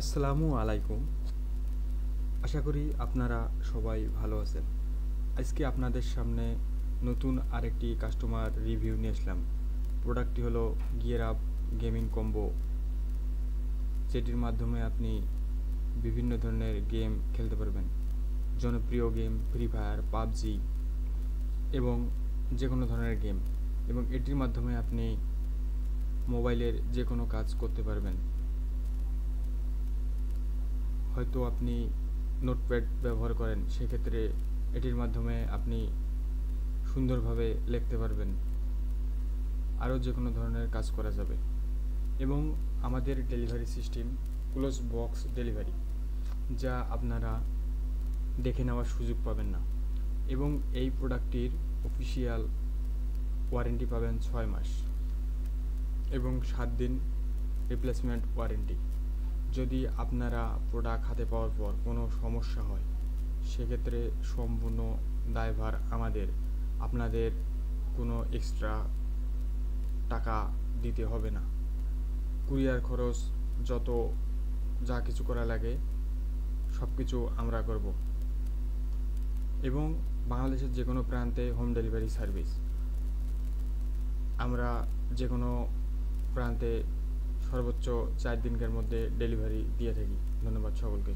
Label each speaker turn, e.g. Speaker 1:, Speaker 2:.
Speaker 1: আসসালামু আলাইকুম। আশা করি আপনারা সবাই ভালো আছেন। আজকে আপনাদের সামনে নতুন আরেকটি কাস্টমার রিভিউ নিয়ে আসলাম। প্রোডাক্টটি হলো গিয়ার আপ গেমিং কম্বো, যেটির মাধ্যমে আপনি বিভিন্ন ধরনের গেম খেলতে পারবেন। জনপ্রিয় গেম ফ্রি ফায়ার, পাবজি এবং যে কোনো ধরনের গেম, এবং এটির মাধ্যমে আপনি মোবাইলের যে কোনো কাজ করতে পারবেন। হয়তো আপনি নোটপ্যাড ব্যবহার করেন, সেক্ষেত্রে এটির মাধ্যমে আপনি সুন্দরভাবে লিখতে পারবেন। আরও যে কোনো ধরনের কাজ করা যাবে। এবং আমাদের delivery system close box delivery, যা আপনারা দেখে নেওয়ার সুযোগ পাবেন না। এবং এই প্রোডাক্টটির অফিসিয়াল ওয়ারেন্টি পাবেন 6 মাস এবং 7 দিন রিপ্লেসমেন্ট ওয়ারেন্টি। যদি আপনারা প্রোডাক্ট হাতে পাওয়ার পর কোনো সমস্যা হয়, সেক্ষেত্রে সম্পূর্ণ দায়ভার আমাদের। আপনাদের কোনো এক্সট্রা টাকা দিতে হবে না। কুরিয়ার খরচ, যত যা কিছু করা লাগে সব কিছু আমরা করব। এবং বাংলাদেশের যে কোনো প্রান্তে হোম ডেলিভারি সার্ভিস, আমরা যে কোনো প্রান্তে সর্বোচ্চ 4 দিনের মধ্যে ডেলিভারি দিয়ে থাকি। ধন্যবাদ সকলকে।